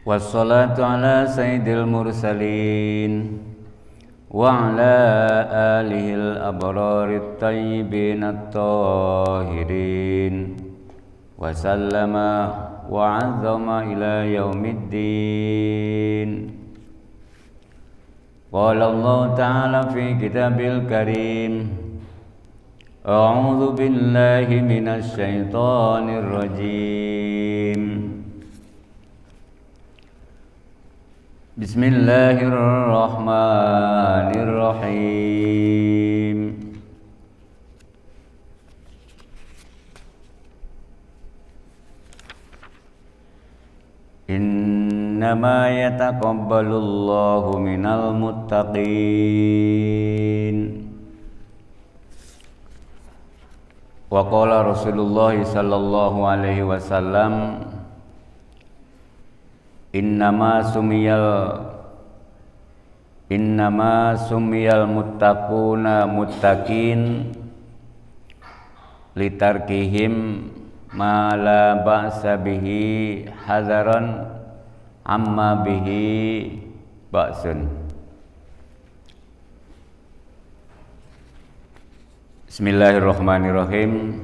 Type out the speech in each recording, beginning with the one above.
Wassalatu ala sayyidil mursalin wa ala alihil abrarit tayyibin at-tahirin wa sallama wa azzama ila yaumiddin. Qala Allah ta'ala fi kitabil karim, a'udzu billahi minasy syaithanir rajim. Bismillahirrahmanirrahim. Innama yataqabbalullahu minal muttaqin. Wa qala Rasulullah sallallahu alaihi wasallam, Innama sumiyal muttaquna muttaqin litarkihim ma la ba'sa bihi hazaran amma bihi ba'sun. Bismillahirrahmanirrahim.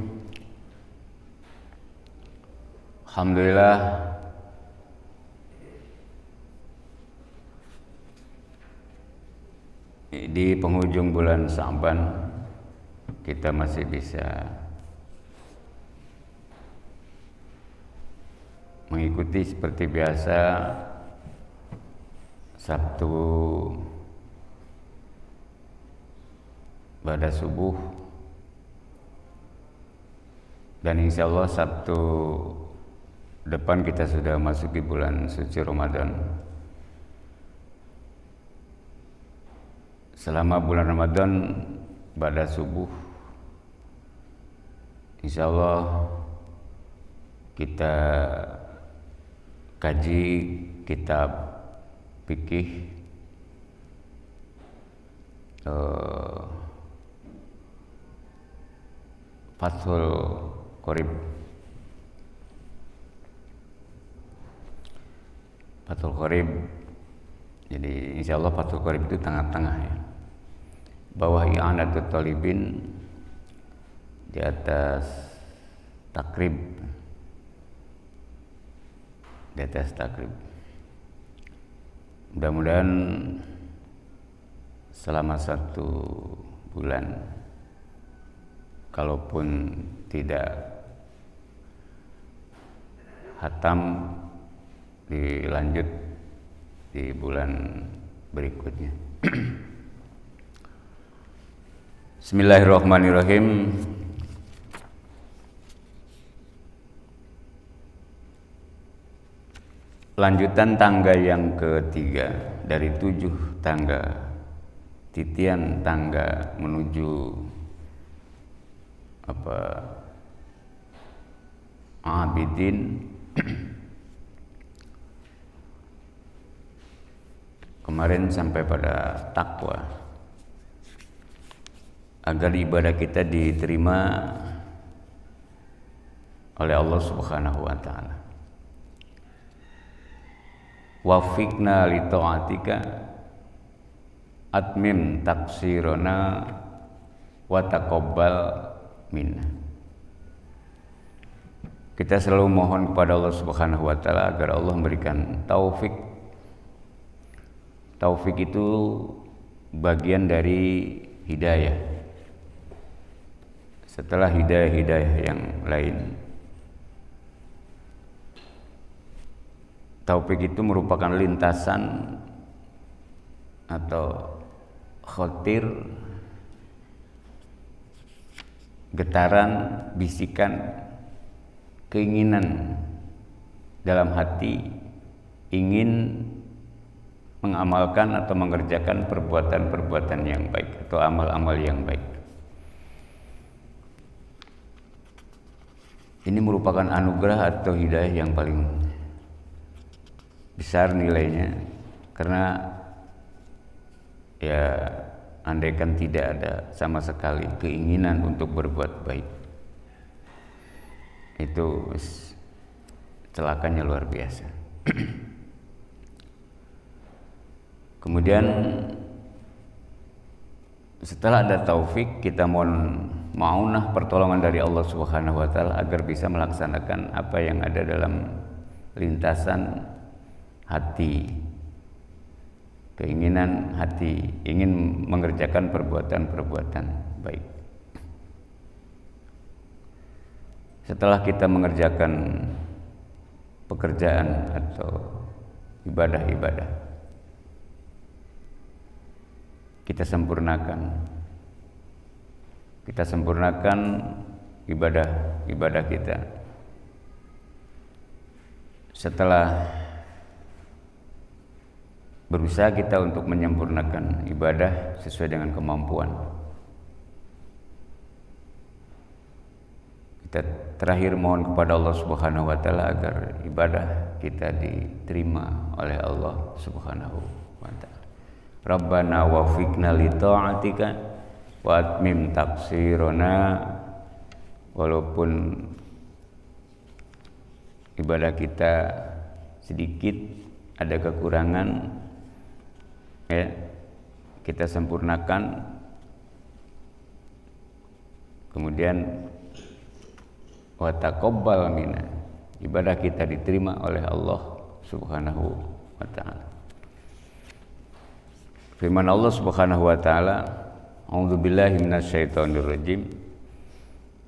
Alhamdulillah, di penghujung bulan Sya'ban kita masih bisa mengikuti seperti biasa Sabtu pada subuh, dan insya Allah Sabtu depan kita sudah masuki bulan suci Ramadan. Selama bulan Ramadan pada subuh insya Allah kita kaji kitab fikih Fathul Qorib. Fathul Qorib, jadi insya Allah Fathul Qorib itu tengah-tengah ya, bawah i'anatul talibin, di atas takrib, di atas takrib. Mudah-mudahan selama 1 bulan, kalaupun tidak hatam, dilanjut di bulan berikutnya. Bismillahirrahmanirrahim. Lanjutan tangga yang ketiga dari 7 tangga, titian tangga menuju abidin. Kemarin sampai pada takwa, agar ibadah kita diterima oleh Allah Subhanahu wa taala. Wafiqna li ta'atika atmim taksirona wa taqabbal minna. Kita selalu mohon kepada Allah Subhanahu wa taala agar Allah memberikan taufik. Taufik itu bagian dari hidayah. Setelah hidayah-hidayah yang lain, taufik itu merupakan lintasan atau khotir, getaran, bisikan, keinginan dalam hati ingin mengamalkan atau mengerjakan perbuatan-perbuatan yang baik atau amal-amal yang baik. Ini merupakan anugerah atau hidayah yang paling besar nilainya, karena ya andaikan tidak ada sama sekali keinginan untuk berbuat baik, itu celakanya luar biasa. Kemudian setelah ada taufik, kita mohon maunah pertolongan dari Allah Subhanahu wa taala agar bisa melaksanakan apa yang ada dalam lintasan hati, keinginan hati, ingin mengerjakan perbuatan-perbuatan baik. Setelah kita mengerjakan pekerjaan atau ibadah-ibadah, kita sempurnakan ibadah kita. Setelah berusaha kita untuk menyempurnakan ibadah sesuai dengan kemampuan, kita terakhir mohon kepada Allah Subhanahu wa taala agar ibadah kita diterima oleh Allah Subhanahu wa taala. Rabbana wafiqna li ta'atika wa atmim taqsirona. Walaupun ibadah kita sedikit ada kekurangan, ya, kita sempurnakan. Kemudian wa taqabbal minna, ibadah kita diterima oleh Allah Subhanahu wa taala. Firman Allah Subhanahu wa taala, a'udzubillahi minasyaitonirrajim,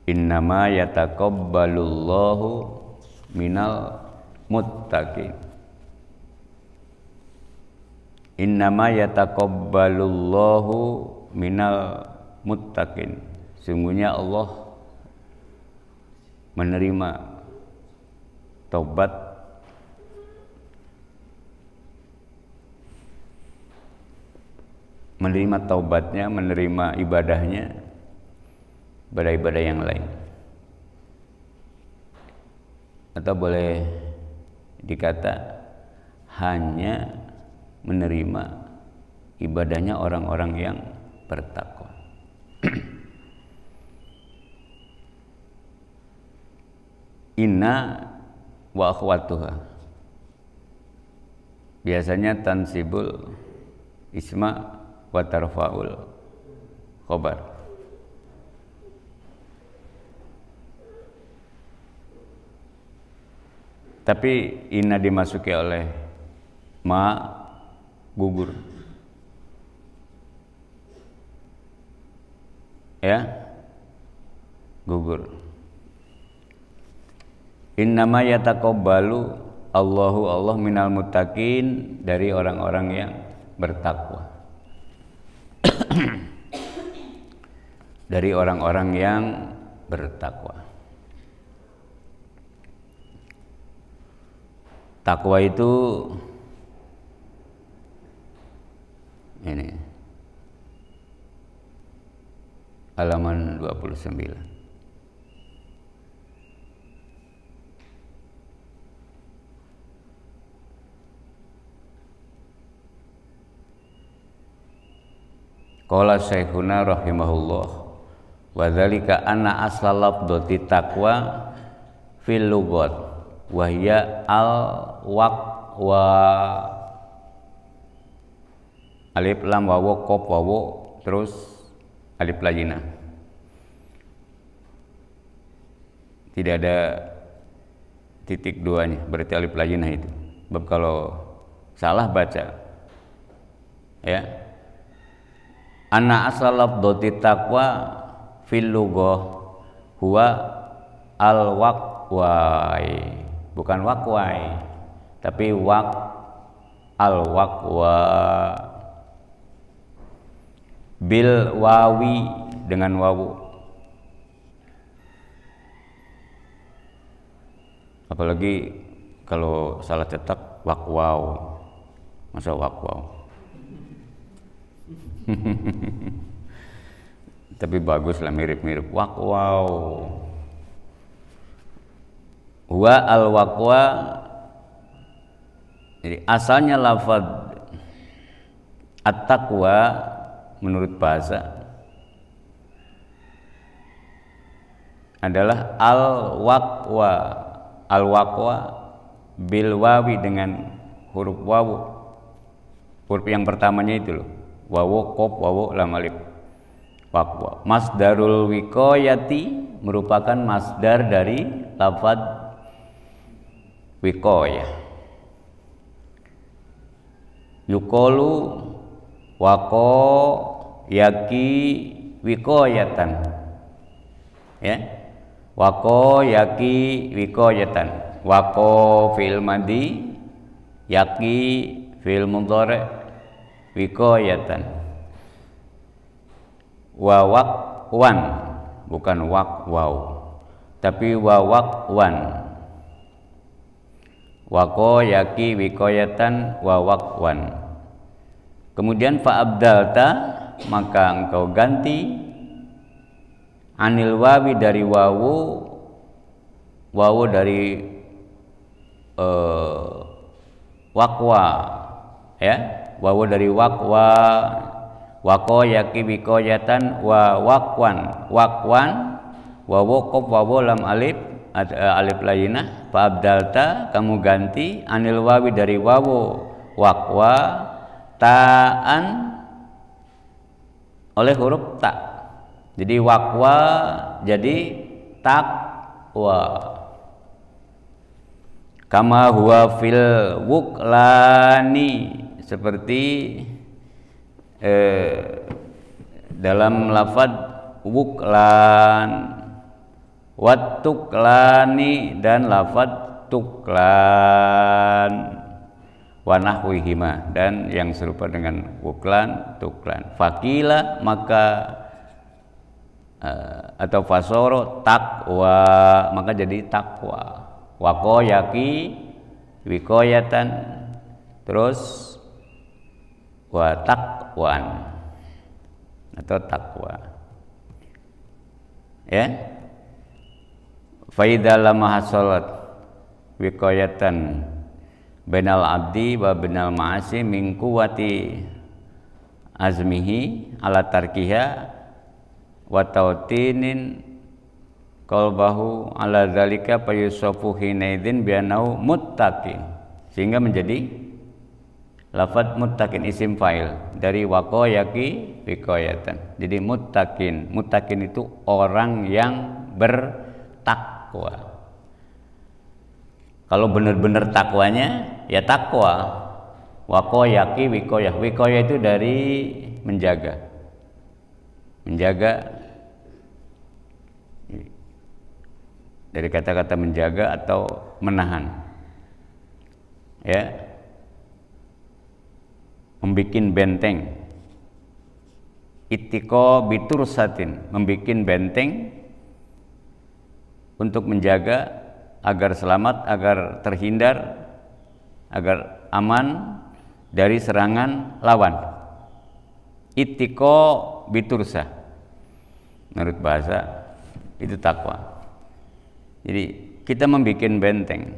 innama yataqabbalullahu minal muttaqin. Innama yataqabbalullahu minal muttaqin. Sungguhnya Allah menerima taubat taubatnya, menerima ibadahnya, ibadah-ibadah yang lain. Atau boleh dikata hanya menerima ibadahnya orang-orang yang bertakwa. Inna wa akhwatuha, biasanya tansibul isma wa tarfa'ul khobar. Tapi inna dimasuki oleh ma, gugur, ya, gugur. Innama yataqabbalu Allahu, Allah minal muttaqin, dari orang-orang yang bertakwa. Dari orang-orang yang bertakwa. Takwa itu ini halaman 29. Qala Syekhuna rahimahullah, wa dzalika anna asla lafdhati taqwa fil lughat wa hiya al waqwa, alif lam wawu qaf wawu terus alif lajina. Tidak ada titik duanya, berarti alif lajina itu. Sebab kalau salah baca, ya, anna asal lafdhati taqwa fil lughah huwa al waqwai, bukan waqwai tapi al waqwa bil wawi, dengan wawu. Apalagi kalau salah cetak waqwaw, masa waqwaw. Tapi bagus lah, mirip-mirip waqwaw. Wa al waqwa, jadi asalnya lafaz at-taqwa menurut bahasa adalah al waqwa. Al waqwa bil wawi, dengan huruf wawu, Huruf yang pertamanya itu loh. Wawu, qaf, wawu, lam, alif. Waqwa. Masdarul wiqayati merupakan masdar dari lafaz wiqayah. Yuqalu waqo yaki wiqayatan. Ya. Waqo yaki wiqayatan. Waqo fi'il madhi, yaki fi'il mudhari, wiqayatan. Wawakwan, bukan wakwau, tapi wawakwan. Waqo yaki wiqayatan wawakwan. Kemudian fa'abdalta, maka engkau ganti anil wawi dari wawu, wawu dari wakwa, ya, wawu dari wakwa. Waqo yaki wiqayatan wa waqwan, waqwan wawu qaf wawu lam alif, alif lainah. Fa abdalta, kamu ganti anil wawi dari wawu waqwa ta'an oleh huruf ta. Jadi waqwa jadi taqwa. Kama huwa fil wuklani, seperti dalam lafaz wuklan, watuklani, dan lafaz tuklan, wa nahwihima, dan yang serupa dengan wuklan, tuklan. Fakila, maka atau fasoro takwa, maka jadi takwa. Waqo yaki wiqayatan, terus wa taqwan atau takwa, ya. Fa idza lam hasalat wiqayatan bainal abdi wa bainal ma'asi min quwwati azmihi ala tarkiha wa tawtinin qalbahu ala dzalika fayusafu hinaidzin bi annahu muttaqin, sehingga menjadi lafaz muttaqin isim fa'il dari waqo yaki wiqayatan. Jadi muttaqin, muttaqin itu orang yang bertakwa. Kalau benar-benar takwanya ya takwa. Waqo yaki wiqayah. Wiqayah itu dari menjaga. Menjaga, dari kata-kata menjaga atau menahan. Ya. Membikin benteng. Ittiko bitursatin, membikin benteng untuk menjaga agar selamat, agar terhindar, agar aman dari serangan lawan. Ittiko bitursa, menurut bahasa itu takwa. Jadi kita membikin benteng,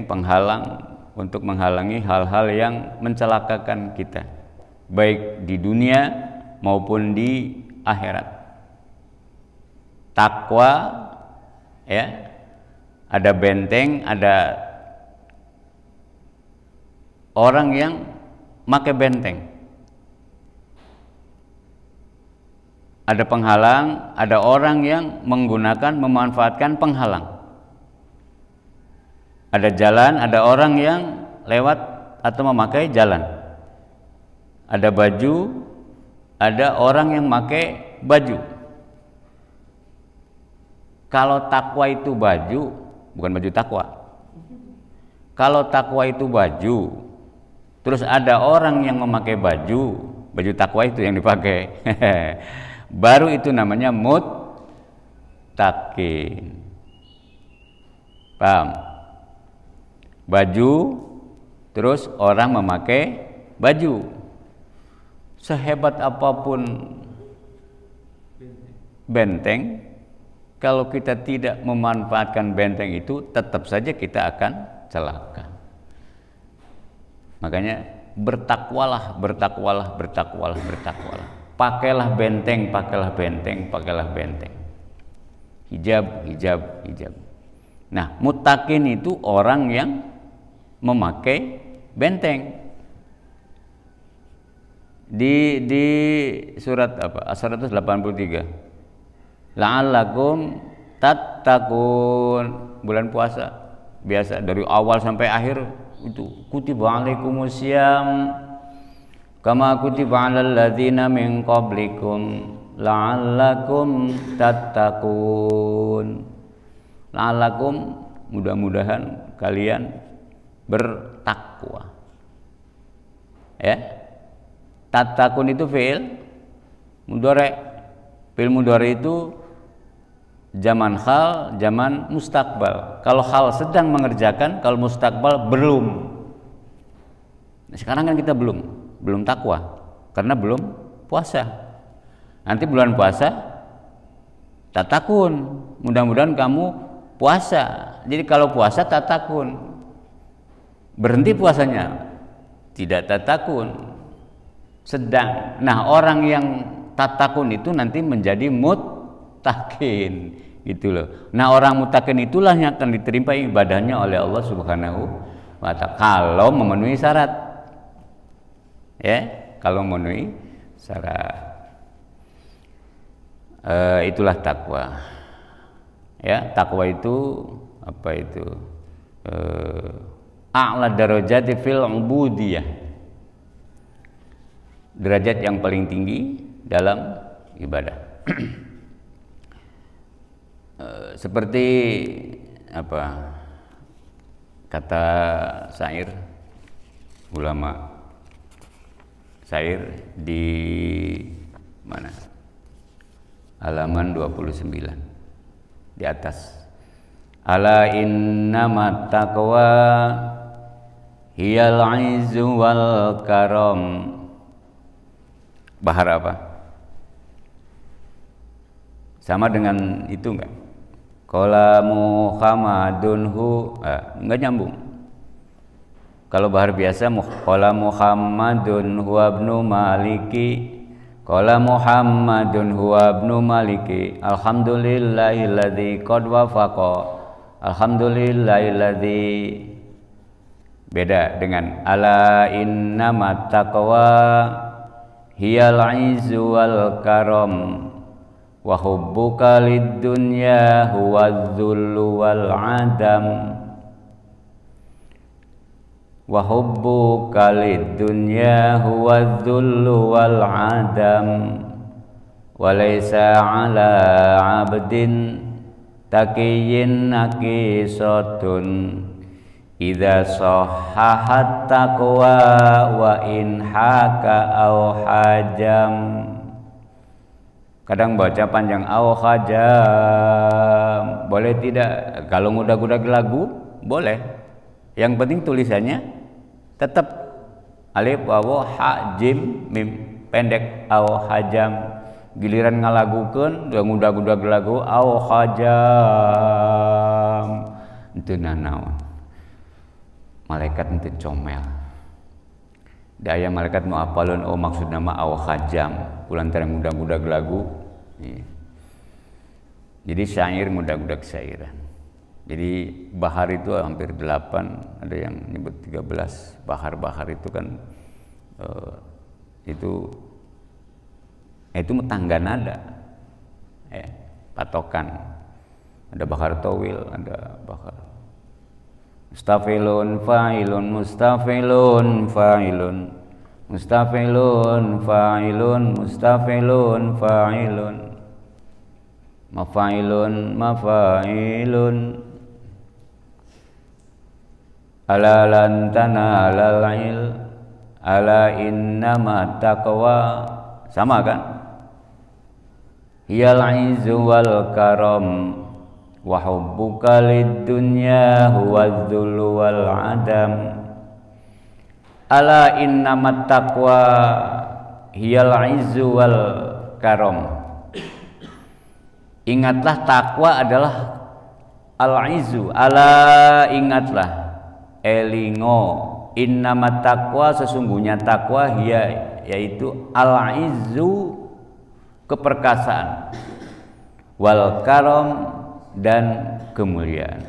penghalang untuk menghalangi hal-hal yang mencelakakan kita, baik di dunia maupun di akhirat. Takwa, ya, ada benteng, ada orang yang pakai benteng, ada penghalang, ada orang yang menggunakan, memanfaatkan penghalang. Ada jalan, ada orang yang lewat atau memakai jalan. Ada baju, ada orang yang memakai baju. Kalau takwa itu baju, bukan baju takwa. Kalau takwa itu baju, terus ada orang yang memakai baju takwa itu yang dipakai. Baru itu namanya muttaqin. Paham? Baju, terus orang memakai baju. Sehebat apapun benteng, kalau kita tidak memanfaatkan benteng itu, tetap saja kita akan celaka. Makanya bertakwalah. Pakailah benteng. Hijab. Nah, muttaqin itu orang yang memakai benteng. Di surat apa? 183. La'allakum tattaqun, bulan puasa biasa dari awal sampai akhir itu kutiba alaikumusiyam kama kutiba alal ladzina min qablikum la'allakum tattaqun. La'allakum, mudah-mudahan kalian bertakwa. Ya. Tattaqun itu fi'il mudhari'. Fi'il mudhari' itu zaman hal, zaman mustakbal. Kalau hal sedang mengerjakan, kalau mustakbal belum. Nah, sekarang kan kita belum takwa karena belum puasa. Nanti bulan puasa tatakun. Mudah-mudahan kamu puasa. Jadi kalau puasa tatakun. Berhenti puasanya tidak tatakun. Sedang. Nah, orang yang tatakun itu nanti menjadi muttaqin gitu loh. Nah, orang muttaqin itulah yang akan diterima ibadahnya oleh Allah Subhanahu wa ta'ala kalau memenuhi syarat. Ya, kalau memenuhi syarat. Itulah takwa. Ya, takwa itu apa itu? A'la darajati fil ubudiyah. Derajat yang paling tinggi dalam ibadah. Seperti apa kata syair ulama syair di mana? Halaman 29 di atas. Ala innamat taqwa hiyal 'izzu wal karam. Bahar apa? Sama dengan itu enggak? Qala Muhammadun enggak nyambung. Kalau bahar biasa qala Muhammadun huwa ibnu Maliki. Qala Muhammadun huwa ibnu Maliki. Alhamdulillahilladzi qad wafaqa. Alhamdulillahilladzi. Beda dengan ala innamat taqwa hiyal 'izzu wal karam wa hubbuka lid-dunya huwadz-dzullu wal 'adam wa hubbuka lid-dunya huwadz-dzullu wal 'adam wa laysa 'ala 'abdin taqiyyin naqisatun idza sahhahat taqwa wa in haka aw hajam. Kadang baca panjang aw hajam boleh tidak? Kalau ngudag-ngudag lagu boleh. Yang penting tulisannya tetap alif waw ha jim mim pendek aw hajam. Giliran ngalagukeun ngudag-ngudag lagu aw hajam itu nanaon. Malaikat nanti comel. Daya malaikat mau apalun maksud nama aw hajam. Kulantaran mudah-mudah lagu. Jadi syair mudah-mudah syairan. Jadi bahar itu hampir 8, ada yang nyebut 13. Bahar-bahar itu kan itu tangga nada. Patokan. Ada bahar tawil, ada bahar mustafilun fa'ilun mustafilun fa'ilun mustafilun fa'ilun mustafilun fa'ilun mafa'ilun mafa'ilun ala lan tanalal il ala innama taqwa. Sama kan? Hiyal 'izzu wal karam wa hubbuka lid-dunya huwadz-dzullu wal 'adam. Ala innamat taqwa hiyal 'izzu wal karam. Ingatlah takwa adalah al-'izzu. Ala ingatlah elingo innamat taqwa sesungguhnya takwa hiya yaitu al-'izzu keperkasaan wal karam dan kemuliaan.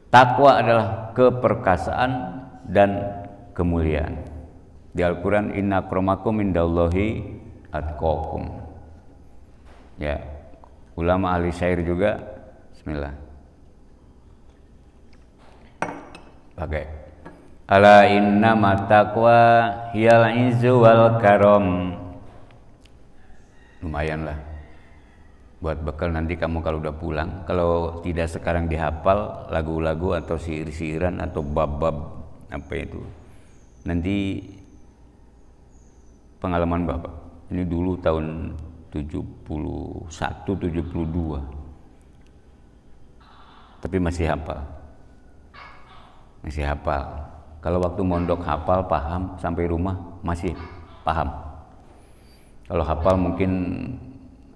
Takwa adalah keperkasaan dan kemuliaan. Di Al-Quran, inna akramakum indallahi atqakum. Ya, ulama ahli syair juga, bismillah. Pakai. Ala inna mataqwa hiyal izzu wal karam. Lumayan lah buat bekal nanti kamu kalau udah pulang. Kalau tidak sekarang dihafal lagu-lagu atau syair-syairan atau bab-bab apa itu, nanti pengalaman Bapak ini dulu tahun 71 72 tapi masih hafal. Kalau waktu mondok hafal paham, sampai rumah masih paham. Kalau hafal mungkin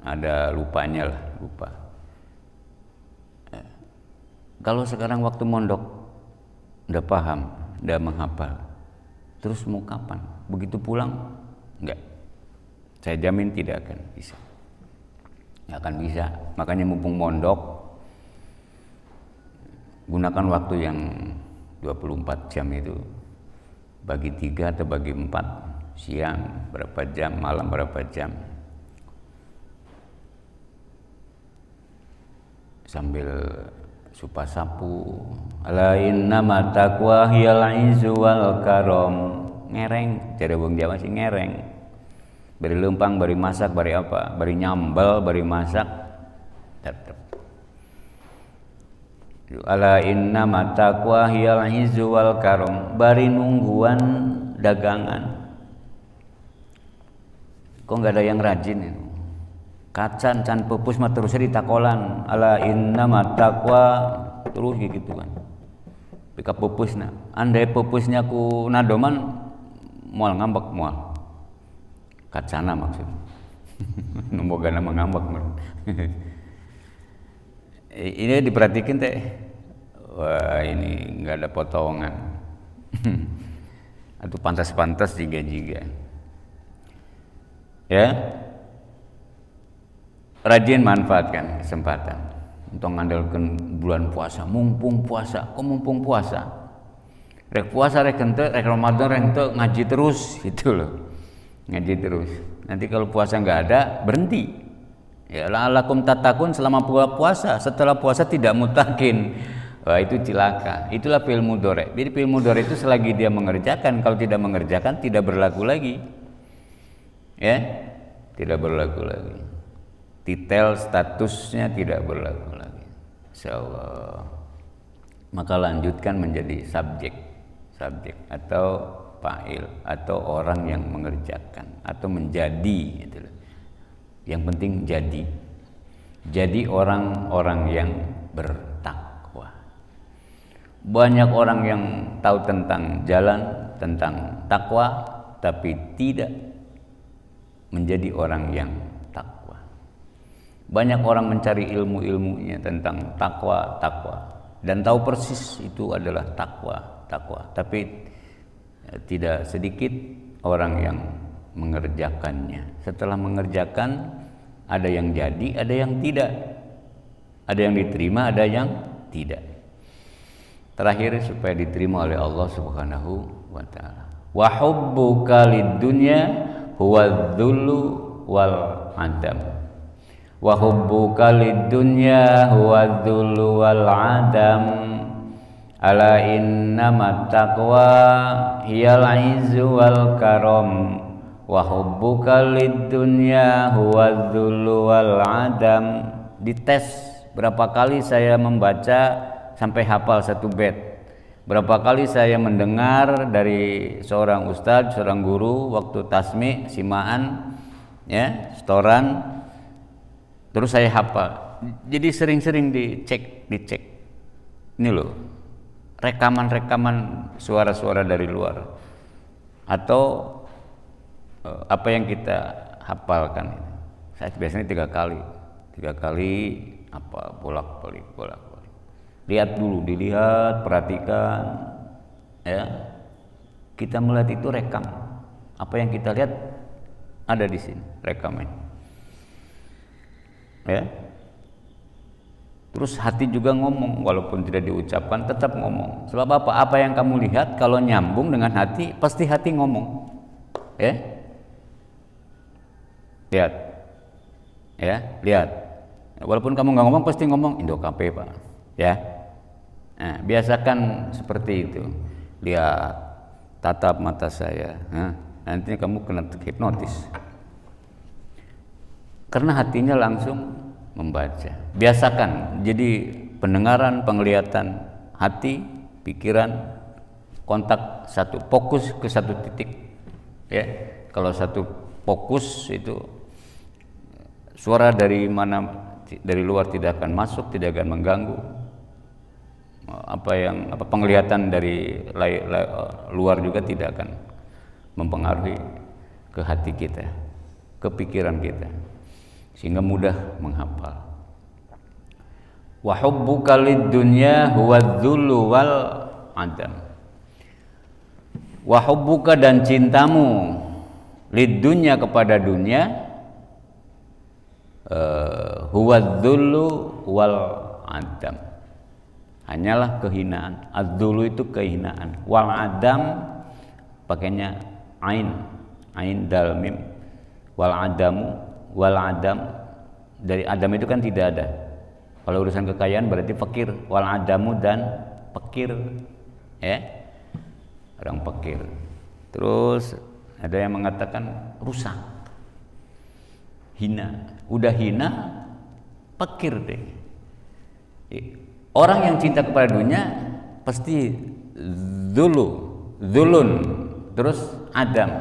ada lupanya lah, lupa. Kalau sekarang waktu mondok udah paham, udah menghafal, terus mau kapan? Begitu pulang enggak, saya jamin tidak akan bisa, nggak akan bisa. Makanya mumpung mondok, gunakan waktu yang 24 jam itu, bagi 3 atau bagi 4, siang berapa jam, malam berapa jam, sambil supa sapu. Ala innama taqwa hiyal izzu wal karam. Ngereng, cara wong Jawa sih ngereng. Bari lempang, bari masak, bari apa, bari nyambal, bari masak, tetep. Ala innama taqwa hiyal izzu wal karam. Bari nungguan dagangan. Kok nggak ada yang rajin itu? Kacan can pupus mah terusnya ditakolan. Ala innama taqwa terus gitu kan. Pika pupusna. Andai pupusnya ku nadoman moal ngambek moal. Kacana maksudnya. Nombogana mengambek. Ini diperhatikan teh. Wah, ini nggak ada potongan. Atau pantas-pantas jiga-jiga. Ya. Rajin manfaatkan kesempatan untuk mengandalkan bulan puasa. Mumpung puasa, kok mumpung puasa? Rek puasa, rek ente, rek Ramadan, rek ente ngaji terus, itu loh. Ngaji terus. Nanti kalau puasa nggak ada, berhenti. Ya la'allakum tattaqun selama puasa. Setelah puasa tidak mutakin. Wah, itu cilaka. Itulah fi'il mudhari'. Jadi fi'il mudhari' itu selagi dia mengerjakan, kalau tidak mengerjakan tidak berlaku lagi. Ya, tidak berlaku lagi. Titel statusnya tidak berlaku lagi. Insyaallah. Maka lanjutkan menjadi subjek atau fa'il atau orang yang mengerjakan atau menjadi gitu loh. Yang penting jadi orang-orang yang bertakwa. Banyak orang yang tahu tentang jalan, tentang takwa, tapi tidak menjadi orang yang takwa. Banyak orang mencari ilmu-ilmunya tentang takwa dan tahu persis itu adalah takwa, tapi tidak sedikit orang yang mengerjakannya. Setelah mengerjakan, ada yang jadi, ada yang tidak, ada yang diterima, ada yang tidak. Terakhir supaya diterima oleh Allah Subhanahu wa ta'ala. Wa hubbuka lid-dunya huwa dzullu wal adam. Wa hubbuka lid-dunya huwa dzullu wal adam. Ala innamat taqwa hiyal izzu wal karam. Wa hubbuka lid-dunya huwa dzullu wal adam. Dites berapa kali saya membaca sampai hafal satu bait. Berapa kali saya mendengar dari seorang ustadz, seorang guru waktu tasmi, simaan, ya, setoran, terus saya hafal. Jadi sering-sering dicek. Ini loh, rekaman suara-suara dari luar atau apa yang kita hafalkan. Saya biasanya tiga kali apa bolak-balik. Lihat dulu, dilihat, perhatikan, ya. Kita melihat itu rekam. Apa yang kita lihat ada di sini, rekamnya. Ya. Terus hati juga ngomong, walaupun tidak diucapkan tetap ngomong. Sebab apa? Apa yang kamu lihat kalau nyambung dengan hati, pasti hati ngomong. Ya, lihat, ya, lihat. Walaupun kamu nggak ngomong, pasti ngomong Indokape Pak. Ya, nah, biasakan seperti itu. Lihat, tatap mata saya. Nah, nanti kamu kena hipnotis. Karena hatinya langsung membaca. Biasakan, jadi pendengaran, penglihatan, hati, pikiran, kontak satu, fokus ke satu titik. Ya, kalau satu fokus itu suara dari mana, dari luar tidak akan masuk, tidak akan mengganggu. Apa penglihatan dari luar juga tidak akan mempengaruhi ke hati kita, ke pikiran kita, sehingga mudah menghafal. Wa hubbuka lid-dunya huwa dzullu wal adam. Wa hubbuka, dan cintamu lid-dunya, kepada dunia, huwa dzullu wal adam, hanyalah kehinaan. Az-dzullu itu kehinaan, wal adam pakainya ain dal mim, wal adam, dari adam itu kan tidak ada. Kalau urusan kekayaan berarti fakir. Wal adamu, dan fakir, ya, orang fakir. Terus ada yang mengatakan rusak, hina. Udah hina, fakir deh. Orang yang cinta kepada dunia pasti zulun, terus adam.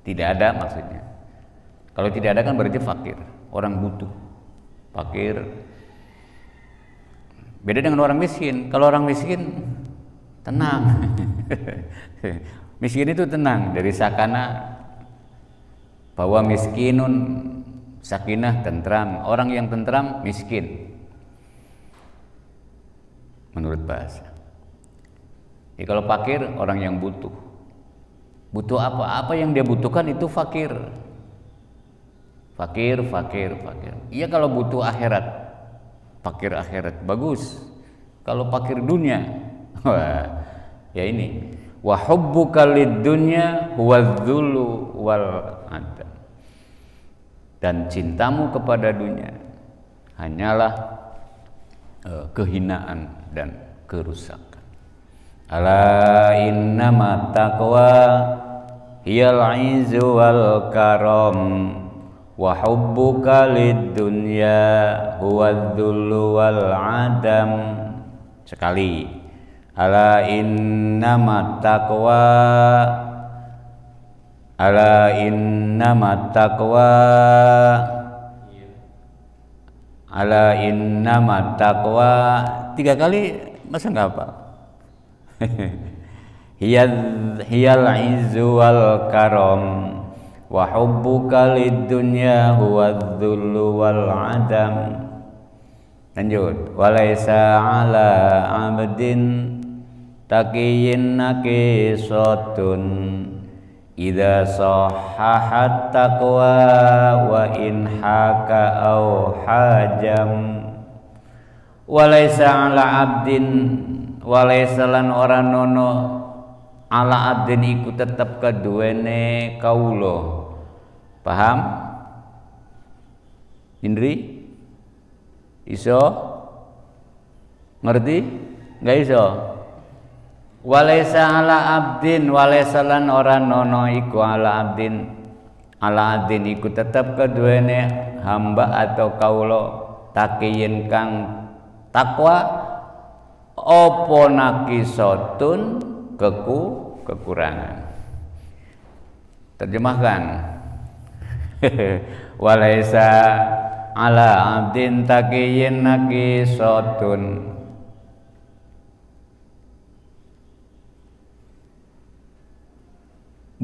Tidak ada maksudnya. Kalau tidak ada kan berarti fakir, orang butuh. Fakir beda dengan orang miskin. Kalau orang miskin tenang. Miskin itu tenang, dari sakana bahwa miskinun sakinah, tentram. Orang yang tentram miskin menurut bahasa. Jadi kalau fakir orang yang butuh. Butuh apa? Apa yang dia butuhkan itu fakir. Fakir. Iya kalau butuh akhirat, fakir akhirat bagus. Kalau fakir dunia, wah, ya ini. Wa hubbuka lid-dunya huwa dzullu wal adam. Dan cintamu kepada dunia hanyalah kehinaan dan kerusakan. Ala innama taqwa hiyal 'izzu wal karam. Wa hubbuka lid-dunya huwa dzullu wal adam. Sekali. Ala innamat taqwa, ala innamat taqwa, ala innamat taqwa. 3 kali masa enggak apa? Hiyal 'izzu wal karam. Wa hubbuka lid-dunya huwa dzullu wal adam. Lanjut. Walaisa ala abdin taqiyyin nakisatun idza sahhahat taqwa wa in haka au hajam. Walaisa ala abdin, walaisa lan ora nono ala abdin iku tetep kaduwene kaulo. Paham? Indri? Iso? Ngerti? Nggak iso? Walaisa ala abdin, walaisa lan ora nono iku ala abdin, ala abdin iku tetep kaduwene hamba atau kaulo takiyin kang takwa opo nakisotun kekurangan. Terjemahkan. Walaisa ala abdin taqiyyin nakisatun.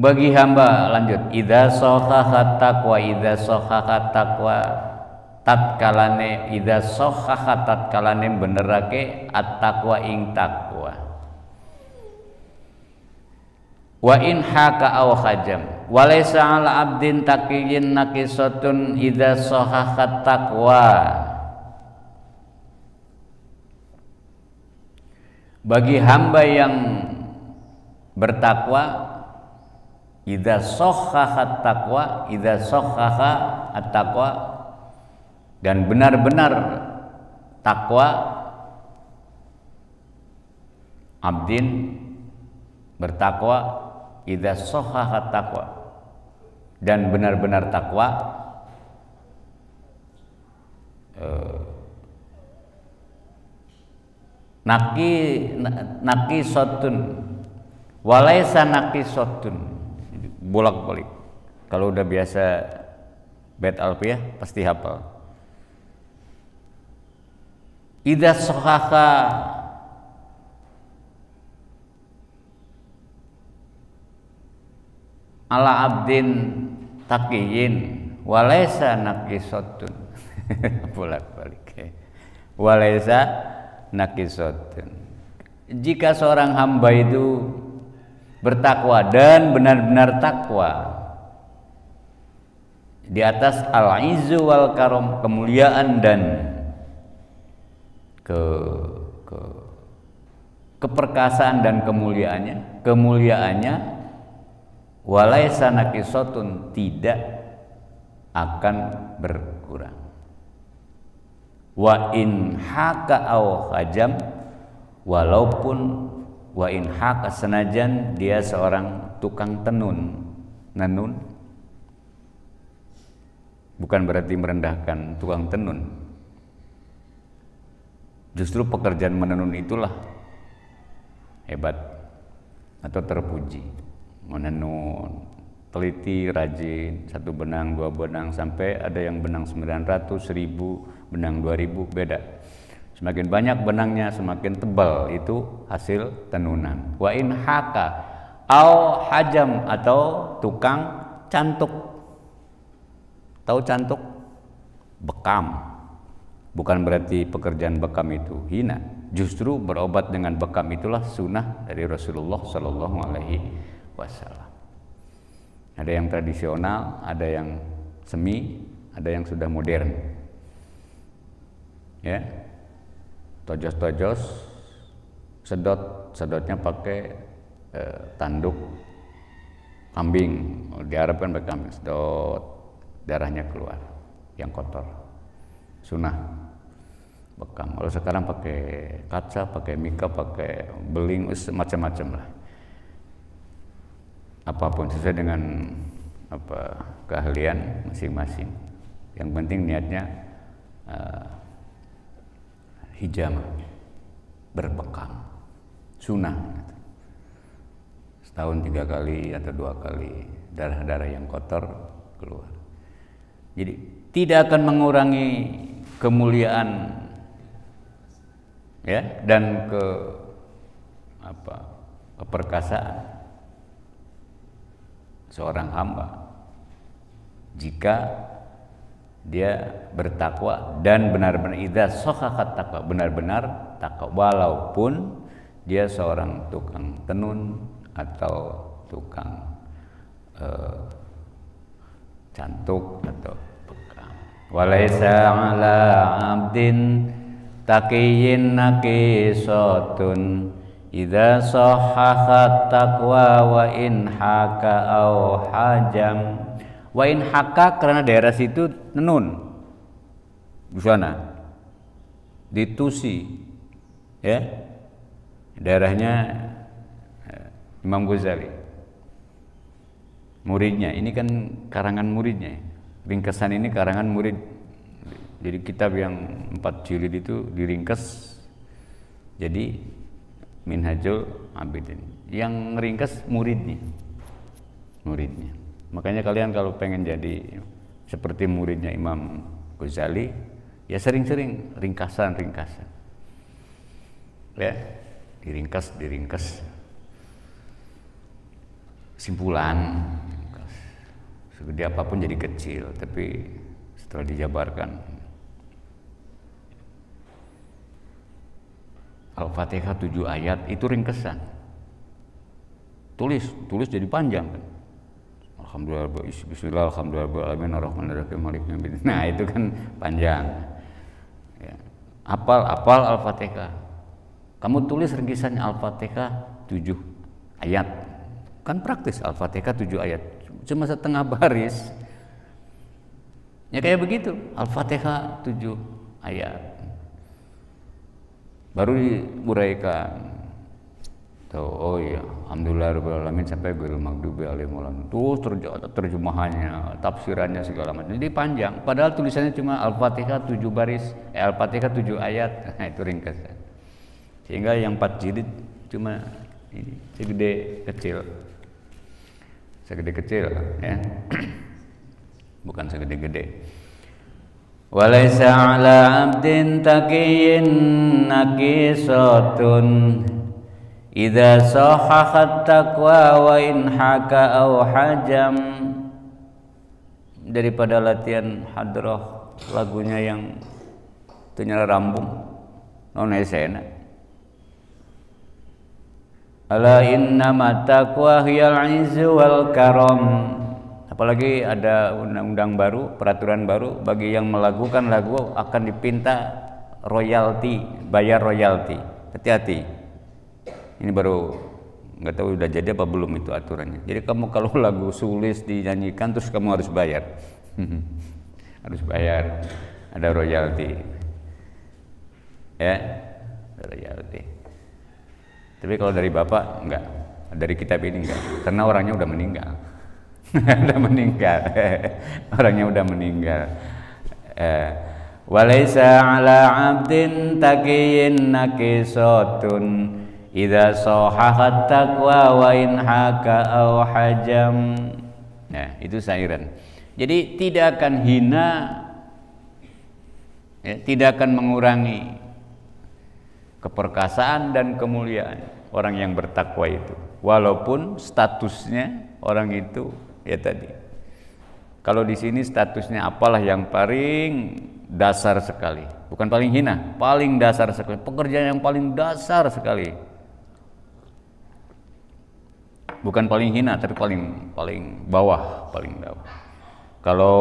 Bagi hamba, lanjut, idza sahhahat taqwa, idza sahhahat taqwa, tatkalane, idza sahhahat tatkalane benerake at-taqwa ing taqwa. Wa in haka aw khajam, walaysa ala abdin taqiyyin nakisatun idza sahhahat taqwa. Bagi hamba yang bertakwa, idza sahhaha taqwa, idza sahhaha at-taqwa, dan benar-benar takwa, abdin bertakwa, idza sahhaha taqwa, dan benar-benar takwa, nakisotun walaysa nakisotun, bolak-balik. Kalau udah biasa bait alfiyah pasti hafal. Idza sahhaha ala abdin taqiyin walaysa nakisotun. Bolak-balik. Walaysa nakisotun. Jika seorang hamba itu bertakwa dan benar-benar takwa di atas al-izzu wal karam, kemuliaan dan keperkasaan dan kemuliaannya, walaysa nakisotun, tidak akan berkurang. Wa in haka au hajam, walaupun wa in haka, senajan dia seorang tukang tenun. Bukan berarti merendahkan tukang tenun. Justru pekerjaan menenun itulah hebat atau terpuji. Menenun, teliti, rajin, 1 benang, 2 benang, sampai ada yang benang 900, 1000, benang 2000, beda. Semakin banyak benangnya, semakin tebal itu hasil tenunan. Wa in haka au hajam, atau tukang cantuk. Tahu cantuk? Bekam. Bukan berarti pekerjaan bekam itu hina. Justru berobat dengan bekam itulah sunnah dari Rasulullah Shallallahu Alaihi Wasallam. Ada yang tradisional, ada yang semi, ada yang sudah modern. Ya, tojos-tojos, sedotnya pakai tanduk kambing. Diharapkan pakai kambing, sedot, darahnya keluar yang kotor. Sunnah bekam. Kalau sekarang pakai kaca, pakai mika, pakai beling, macam-macam lah. Apapun sesuai dengan keahlian masing-masing. Yang penting niatnya hijamah, berbekam, sunnah. Setahun 3 kali atau 2 kali darah-darah yang kotor keluar. Jadi tidak akan mengurangi kemuliaan, ya, dan keperkasaan seorang hamba jika dia bertakwa dan benar-benar idza sahhaha taqwa, benar-benar takwa, walaupun dia seorang tukang tenun atau tukang cantuk atau bekam. Walaysa ala abdin taqiyyin nakisatun idza sahhaha taqwa wa in haka au hajam. Wa in haka karena daerah situ tenun, busana, ditusi, ya, daerahnya Imam Ghazali, muridnya. Ini kan karangan muridnya, ringkesan ini karangan murid. Jadi kitab yang 4 jilid itu diringkes jadi Minhajul Abidin. Yang ringkes muridnya. Makanya kalian kalau pengen jadi seperti muridnya Imam Ghazali, ya sering-sering ringkasan. Ya, diringkas. Simpulan. Segede apapun jadi kecil, tapi setelah dijabarkan. Al-Fatihah 7 ayat itu ringkesan. Tulis jadi panjang kan. Alhamdulillah, bismillah, alhamdulillah, alamin, arrahmanirrahim, maliki yaumiddin. Nah, itu kan panjang. Ya. Hafal Al-Fatihah. Kamu tulis ringkisannya Al-Fatihah 7 ayat. Kan praktis, Al-Fatihah 7 ayat. Cuma setengah baris. Ya kayak begitu, Al-Fatihah 7 ayat. Baru diuraikan. Tuh, oh iya, alhamdulillah rabbil alamin sampai ghairil maghdubi alaihim waladdallin. Terus terjemahannya, tafsirannya segala macam. Jadi panjang, padahal tulisannya cuma Al-Fatihah 7 baris, Al-Fatihah 7 ayat. Nah, itu ringkasan. Sehingga yang 4 jilid cuma ini, segede kecil. Segede kecil ya. Bukan segede-gede. Walaysa 'ala 'abdin taqiyyin naqisatun idza sahahat taqwa wa in haka aw hajam. Daripada latihan hadrah lagunya yang ternyata rambung non esena. Ala inna taqwa hiyal 'izzu wal karam. Apalagi ada undang-undang baru, peraturan baru, bagi yang melakukan lagu akan dipinta royalti, bayar royalti. Hati-hati. Ini baru nggak tahu udah jadi apa belum itu aturannya. Jadi kamu kalau lagu sulis dinyanyikan terus kamu harus bayar. Harus bayar, ada royalti. Ya, ada royalti. Tapi kalau dari Bapak enggak, dari kitab ini enggak, karena orangnya udah meninggal. Udah meninggal. Orangnya udah meninggal. Walaysa 'ala 'abdin taqiyyin naqisatun idza sahahat taqwa wa in haka aw hajam. Nah, itu syairan. Jadi tidak akan hina, ya, tidak akan mengurangi keperkasaan dan kemuliaan orang yang bertakwa itu, walaupun statusnya orang itu ya tadi. Kalau di sini statusnya apalah yang paling dasar sekali, bukan paling hina, paling dasar sekali, pekerjaan yang paling dasar sekali. Bukan paling hina, tapi paling bawah, paling bawah. Kalau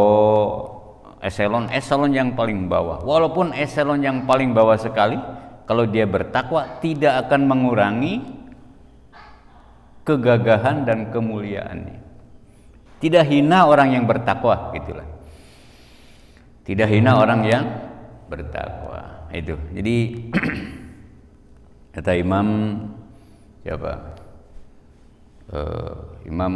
eselon yang paling bawah, walaupun eselon yang paling bawah sekali, kalau dia bertakwa tidak akan mengurangi kegagahan dan kemuliaannya. Tidak hina orang yang bertakwa, gitulah. Tidak hina orang yang bertakwa. Itu. Jadi kata Imam siapa? Imam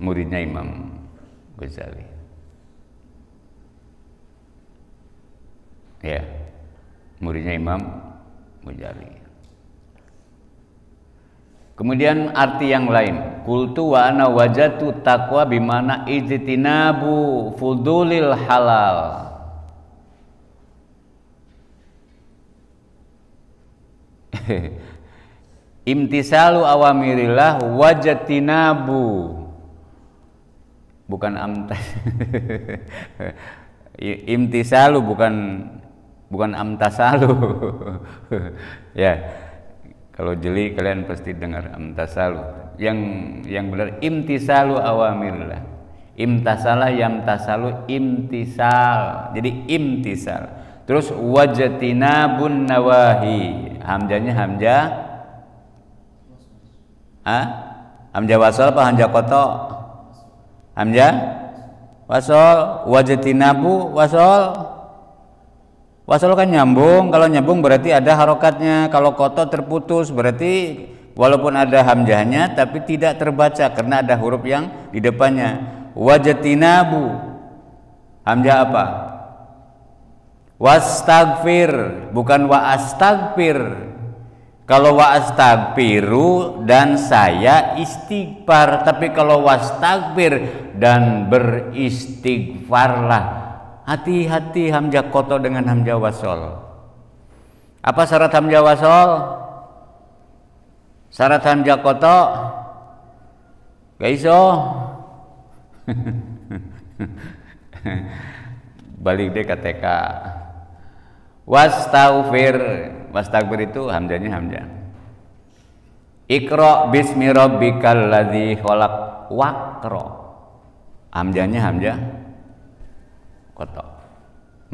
muridnya Imam Ghazali. Ya, muridnya Imam Ghazali. Kemudian arti yang lain, qultu wa ana wajatu taqwa bimana ijtinabu fudulil halal. Imtisalu awamirillah wajatinabu, bukan amtas. Imtisalu bukan amtasalu. Ya, kalau jeli kalian pasti dengar amtasalu. Yang benar imtisalu awamirillah. Imtasala yamtasalu imtisal. Jadi imtisal. Terus wajatinabun nawahi. Hamzanya hamzah hamzah wasol apa hamzah koto? Hamzah wasol. Wajatinabu wasol. Wasol kan nyambung. Kalau nyambung berarti ada harokatnya. Kalau koto terputus berarti walaupun ada hamzahnya tapi tidak terbaca karena ada huruf yang di depannya. Wajatinabu hamzah apa? Wastagfir, bukan wa astagfir. Kalau wa astagfiru dan saya istighfar, tapi kalau wastagfir dan beristighfarlah. Hati-hati hamzah koto dengan hamzah wasol. Apa syarat hamzah wasol? Syarat hamzah koto? Gak iso. Balik deh KTK. Wastaghfir itu hamzahnya hamzah. Iqra bismi rabbikal ladzi khalaq waqra. Hamzahnya hamzah koto.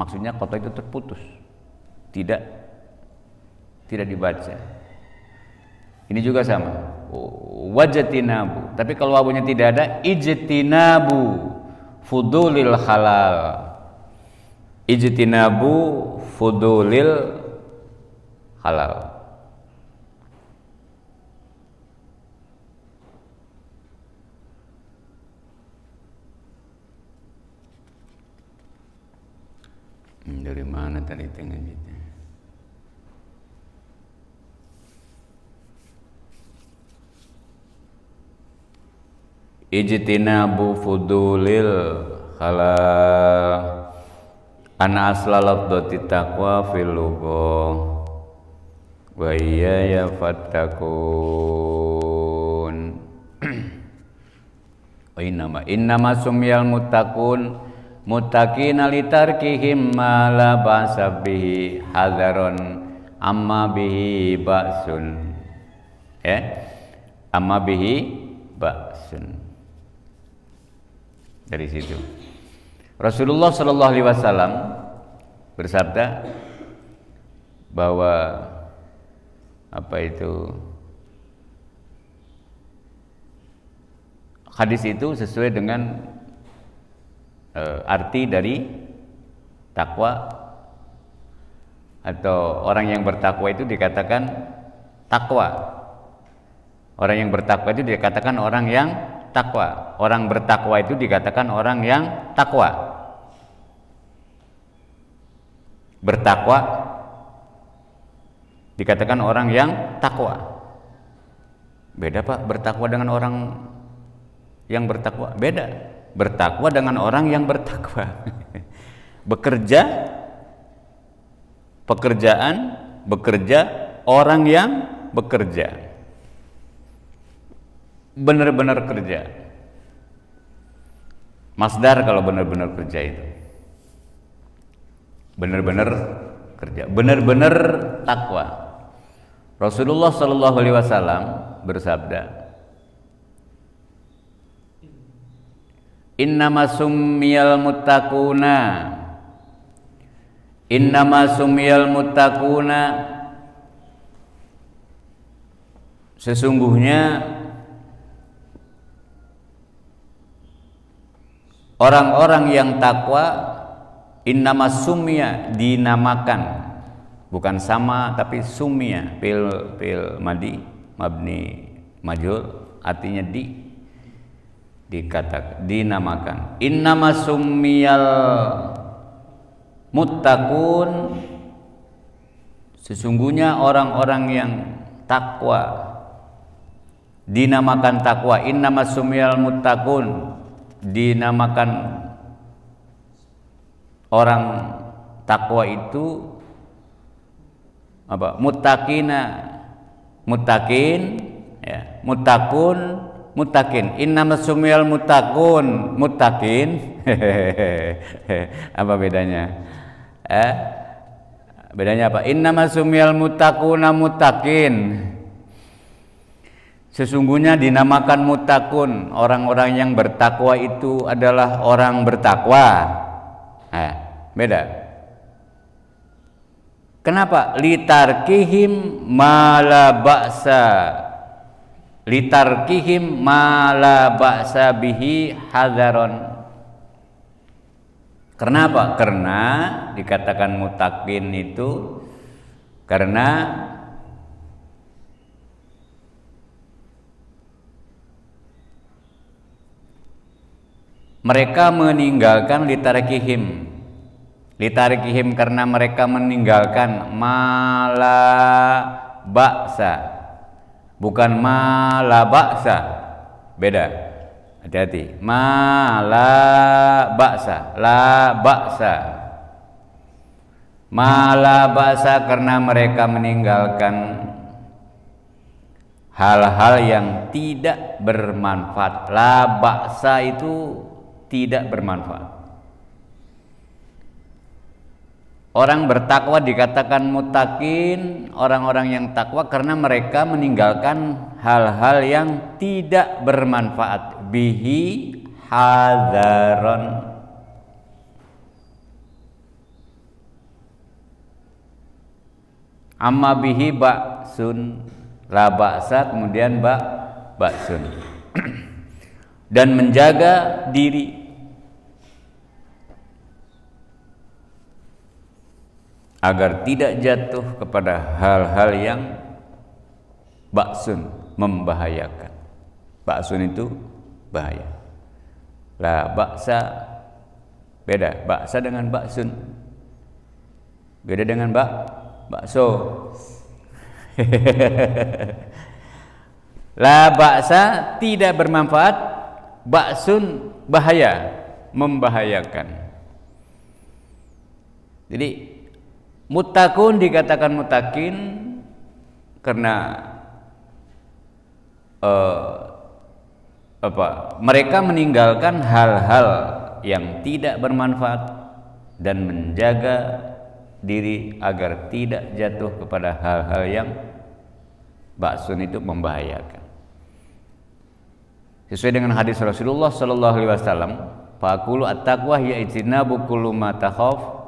Maksudnya koto itu terputus. Tidak tidak dibaca. Ini juga sama. Wajatinabu. Tapi kalau wawunya tidak ada, ijtinabu fudulil halal. Ijtinabu fudulil halal. Dari mana tadi tengah gitu? Ijtinabu fudulil halal. Ana asla lafdhati taqwa fil lughah wa iya fattakun. Innama sumiyal muttaqun muttaqina litarkihim ma la ba'sa bihi hadaron amma bihi ba'sun. Amma bihi ba'sun. Dari situ Rasulullah Shallallahu Alaihi Wasallam bersabda bahwa hadis itu sesuai dengan arti dari takwa, atau orang yang bertakwa itu dikatakan takwa. Orang yang bertakwa itu dikatakan orang yang takwa. Orang bertakwa itu dikatakan orang yang takwa. Bertakwa dikatakan orang yang takwa. Beda Pak, bertakwa dengan orang yang bertakwa beda. Bertakwa dengan orang yang bertakwa. Bekerja, orang yang bekerja. Benar-benar kerja. Masdar kalau benar-benar kerja itu. Benar-benar kerja, benar-benar takwa. Rasulullah Shallallahu Alaihi Wasallam bersabda, Innama summiyal muttaquna, sesungguhnya orang-orang yang takwa. Innama sumya, dinamakan, bukan sama tapi sumya, fil madi mabni majhul, artinya dikatakan, dinamakan. Innama summiyal muttaqun, sesungguhnya orang-orang yang takwa dinamakan takwa. Innama summiyal muttaqun, dinamakan orang takwa itu apa? Muttaqin, ya. Muttaqin. Innamas sumiyal muttaqin. Apa bedanya? Bedanya apa? Innamas sumiyal muttaquna muttaqin. Sesungguhnya dinamakan muttaqun, orang-orang yang bertakwa itu adalah orang bertakwa. Beda. Kenapa? Litarkihim ma la ba'sa bihi hadaron. Kenapa? Karena dikatakan muttaqin itu karena mereka meninggalkan litarkihim karena mereka meninggalkan mala ba'sa, bukan mala ba'sa, beda, hati-hati. Mala ba'sa, la ba'sa, mala ba'sa karena mereka meninggalkan hal-hal yang tidak bermanfaat. La ba'sa itu tidak bermanfaat. Orang bertakwa dikatakan muttaqin, orang-orang yang takwa karena mereka meninggalkan hal-hal yang tidak bermanfaat. Bihi hadaron. Amma bihi ba'sun, la ba'sa, kemudian ba'sun. Dan menjaga diri agar tidak jatuh kepada hal-hal yang ba'sun, membahayakan. Ba'sun itu bahaya. La ba'sa, beda. Ba'sa dengan ba'sun, beda dengan bakso. La ba'sa tidak bermanfaat, ba'sun bahaya, membahayakan. Jadi muttaqun dikatakan muttaqin karena mereka meninggalkan hal-hal yang tidak bermanfaat dan menjaga diri agar tidak jatuh kepada hal-hal yang ba'sun itu membahayakan. Sesuai dengan hadis Rasulullah sallallahu alaihi wasallam, faqulu at-taqwa hiya ijtinabu kullu ma takhaf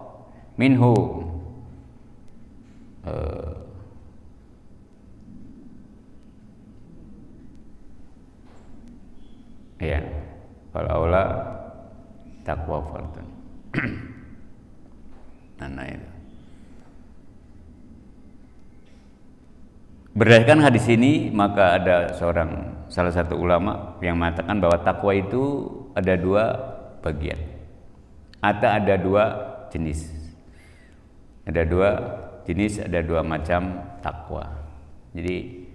minhu. Ya, fal aula taqwa fardun. Nah itu. Berdasarkan hadis ini, maka ada salah satu ulama yang mengatakan bahwa takwa itu ada dua bagian, atau ada dua jenis. Ada dua jenis, ada dua macam takwa. Jadi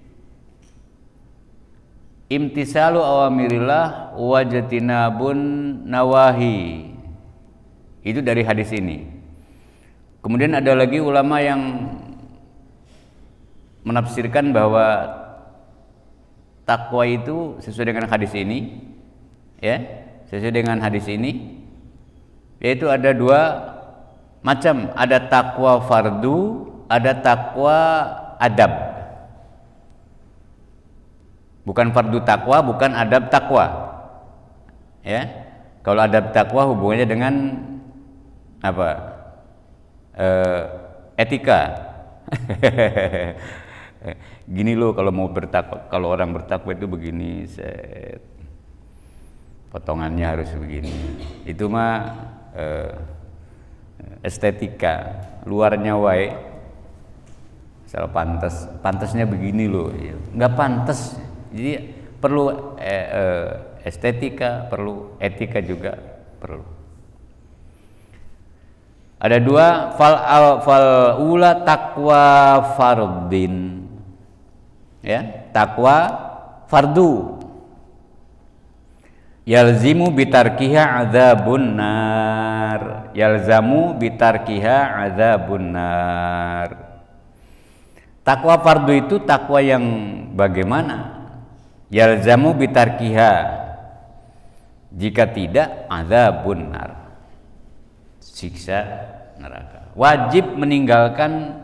imtisalu awamirillah wajtinabun nawahi, itu dari hadis ini. Kemudian ada lagi ulama yang menafsirkan bahwa takwa itu sesuai dengan hadis ini, ya, sesuai dengan hadis ini, yaitu ada dua macam, ada takwa fardu, ada takwa adab. Bukan fardu takwa, bukan adab takwa. Ya, kalau adab takwa hubungannya dengan apa? Etika. Gini loh kalau mau bertakwa, kalau orang bertakwa itu begini, potongannya harus begini. Itu mah estetika, luarnya wae. Asal pantasnya begini loh, nggak pantas. Jadi perlu estetika, perlu etika juga perlu. Ada dua, fal ula takwa fardin, ya, takwa fardu. Yalzimu bitarkiha adzabun nar, yalzamu bitarkiha adzabun nar. Takwa fardu itu takwa yang bagaimana? Yalzamu bitarkiha, jika tidak adzabun nar, siksa neraka. Wajib meninggalkan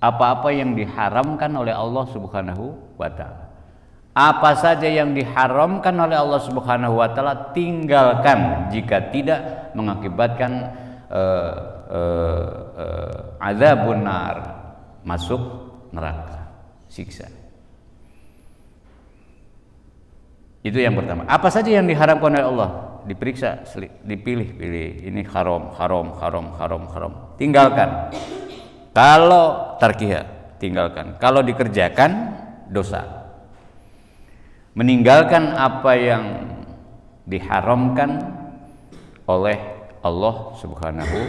apa-apa yang diharamkan oleh Allah Subhanahu wa taala. Apa saja yang diharamkan oleh Allah Subhanahu wa taala tinggalkan jika tidak mengakibatkan adzabun nar, masuk neraka, siksa. Itu yang pertama. Apa saja yang diharamkan oleh Allah diperiksa, dipilih-pilih, ini haram, tinggalkan. Kalau tarkiha, tinggalkan. Kalau dikerjakan, dosa. Meninggalkan apa yang diharamkan oleh Allah Subhanahu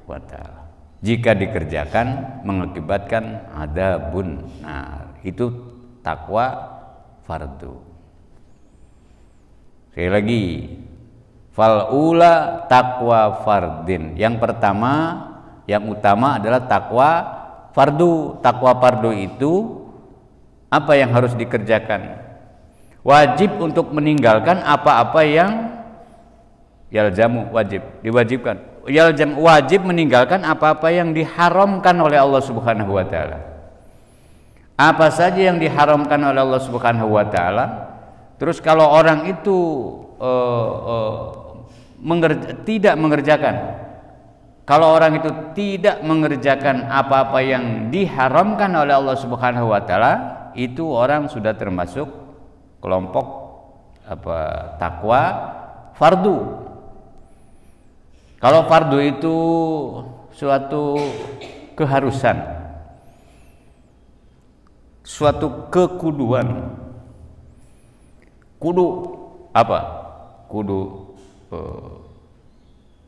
wa taala, jika dikerjakan mengakibatkan adzabun nar. Itu takwa fardu. Sekali lagi, fal ula takwa fardin. Yang pertama, yang utama adalah takwa fardu. Takwa fardu itu apa yang harus dikerjakan? Wajib untuk meninggalkan apa-apa yang yalzamu, wajib, diwajibkan. Yalzam, wajib meninggalkan apa-apa yang diharamkan oleh Allah Subhanahu wa taala. Apa saja yang diharamkan oleh Allah Subhanahu wa taala. Terus kalau orang itu tidak mengerjakan, kalau orang itu tidak mengerjakan apa-apa yang diharamkan oleh Allah Subhanahu wa taala, itu orang sudah termasuk kelompok takwa fardu. Kalau fardu itu suatu keharusan, suatu kekuduan. Kudu apa? Kudu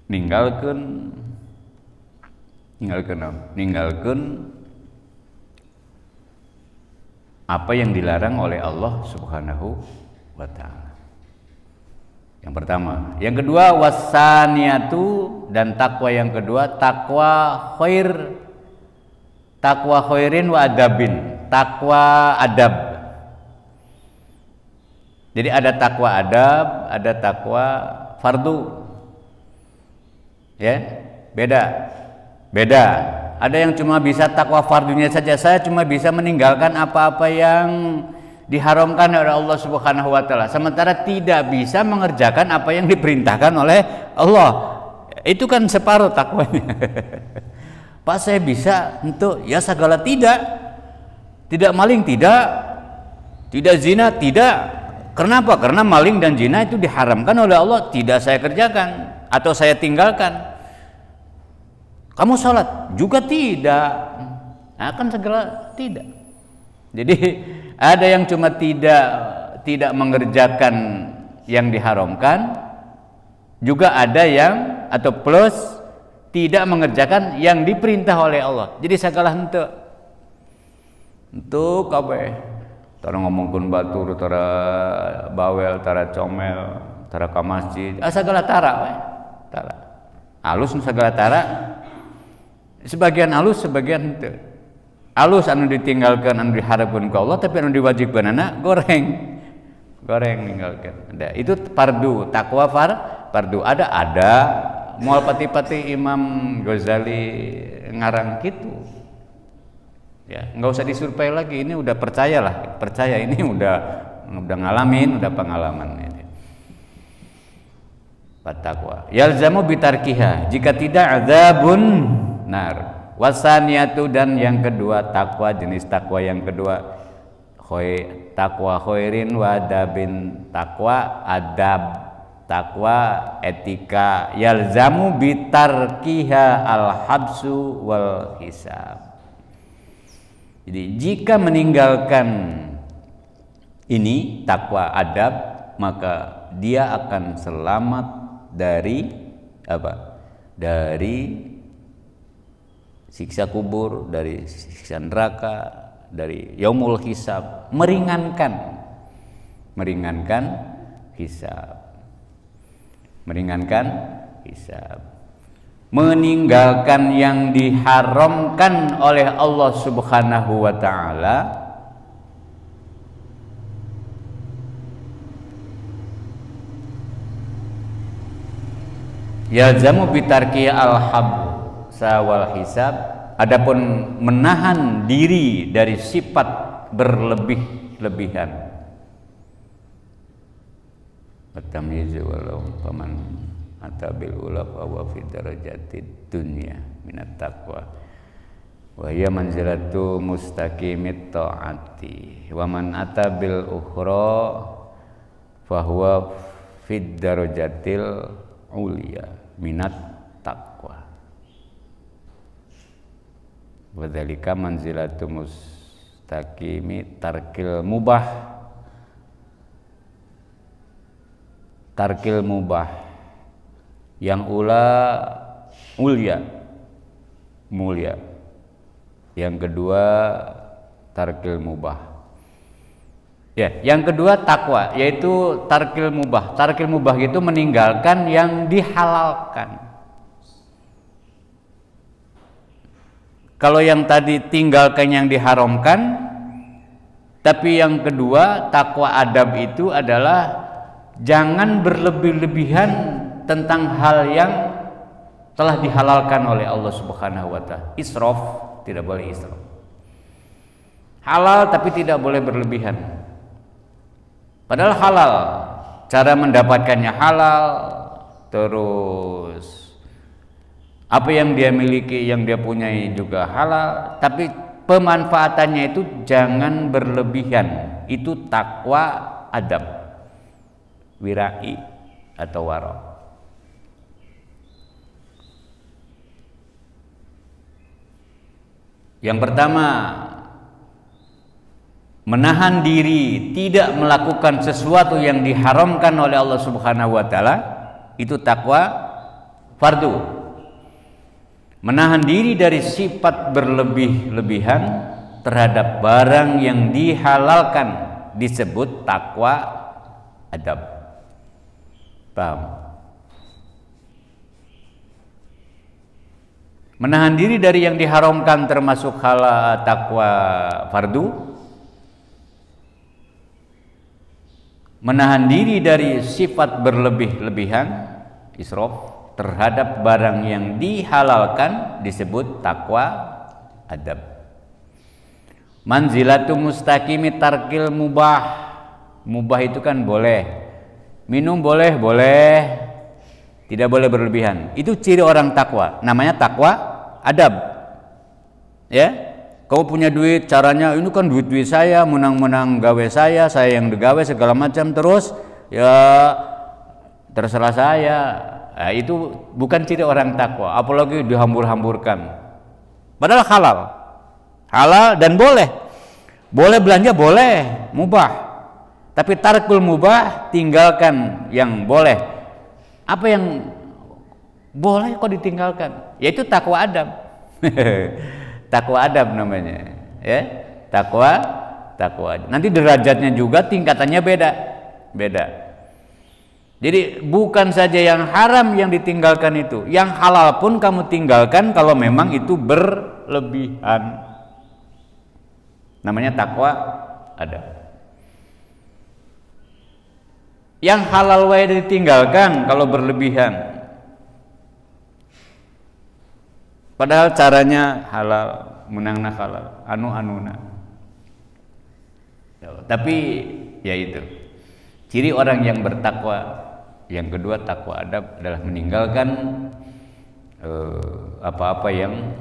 ninggalkeun apa yang dilarang oleh Allah Subhanahu wa taala. Yang pertama, yang kedua wasaniyatu, dan takwa yang kedua takwa khairin wa adabin, takwa adab. Jadi ada takwa adab, ada takwa fardu. Ya, beda. Ada yang cuma bisa takwa fardunya saja, saya cuma bisa meninggalkan apa-apa yang diharamkan oleh Allah Subhanahu wa taala, sementara tidak bisa mengerjakan apa yang diperintahkan oleh Allah. Itu kan separuh takwanya. Pak, saya bisa untuk ya segala tidak maling, tidak zina, tidak. Kenapa? Karena maling dan zina itu diharamkan oleh Allah, tidak saya kerjakan atau saya tinggalkan. Kamu sholat juga tidak, akan segala tidak. Jadi ada yang cuma tidak mengerjakan yang diharamkan, juga ada yang atau plus tidak mengerjakan yang diperintah oleh Allah. Jadi segala untuk apa? Tara ngomongkeun batur, tara bawel, tara comel, tara ka masjid, segala tara we. Tara. Alus segala tara. Sebagian alus, sebagian henteu. Alus anu ditinggalkan, anu diharapkeun ku Allah, tapi anu diwajibkeunana goreng ninggalkeun. Nah, itu fardu, takwa fardu. Ada moal pati-pati Imam Ghazali ngarang gitu. Ya, enggak usah disurvei lagi, ini udah percaya ini udah ngalamin, udah pengalaman ini. Takwa. Yalzamu bitarkiha, jika tidak adzabun nar. Wasaniyatu, dan yang kedua takwa, jenis takwa yang kedua takwa khairin wa adabin, takwa adab, takwa etika. Yalzamu bitarkiha al-habsu wal hisab. Jadi jika meninggalkan ini takwa adab, maka dia akan selamat dari apa? Dari siksa kubur, dari siksa neraka, dari yaumul hisab, meringankan hisab, meninggalkan yang diharamkan oleh Allah Subhanahu wa taala, yalzamu bitarki al-habsa wal hisab. Adapun menahan diri dari sifat berlebih-lebihan, at-tamyiz walau faman atabil ula wa fi darajatid dunya minat taqwa wa hiya manzilatu mustaqimit taati wa man atabil ukhra fa huwa fid darajatil ulia minat taqwa. Wadzalika manzilatu mustaqimi tarkil mubah yang mulia, yang kedua tarkil mubah. Ya, yang kedua takwa, yaitu tarkil mubah. Tarkil mubah itu meninggalkan yang dihalalkan. Kalau yang tadi tinggalkan yang diharamkan, tapi yang kedua takwa adab itu adalah jangan berlebih-lebihan tentang hal yang telah dihalalkan oleh Allah Subhanahu wa taala. Israf, tidak boleh israf. Halal tapi tidak boleh berlebihan. Padahal halal, cara mendapatkannya halal, terus Apa yang dia miliki, yang dia punyai juga halal, tapi pemanfaatannya itu jangan berlebihan. Itu takwa adab, wirai atau waro. Yang pertama, menahan diri tidak melakukan sesuatu yang diharamkan oleh Allah Subhanahu wa taala, itu takwa fardu. Menahan diri dari sifat berlebih-lebihan terhadap barang yang dihalalkan disebut takwa adab. Paham? Menahan diri dari yang diharamkan termasuk halal takwa fardu. Menahan diri dari sifat berlebih-lebihan israf terhadap barang yang dihalalkan disebut takwa adab. Manzilatu mustaqimi tarkil mubah. Mubah itu kan boleh. Minum boleh, tidak boleh berlebihan. Itu ciri orang takwa. Namanya takwa adab. Ya. Kau punya duit, caranya ini kan duit saya, menang-menang gawe saya yang digawe segala macam, terus ya terserah saya. Nah, itu bukan ciri orang takwa, apalagi dihambur-hamburkan. Padahal halal dan boleh belanja, boleh mubah. Tapi tarkul mubah, tinggalkan yang boleh. Apa yang boleh kok ditinggalkan? Yaitu takwa adab. Takwa adab namanya, ya. Takwa adab. Nanti derajatnya juga tingkatannya beda. Jadi bukan saja yang haram yang ditinggalkan itu, yang halal pun kamu tinggalkan kalau memang itu berlebihan. Namanya takwa adab. Yang halal wae ditinggalkan kalau berlebihan. Padahal caranya halal, menangna halal, anu-anuna. Tapi ya itu. Ciri orang yang bertakwa. Yang kedua, takwa adab adalah meninggalkan apa-apa yang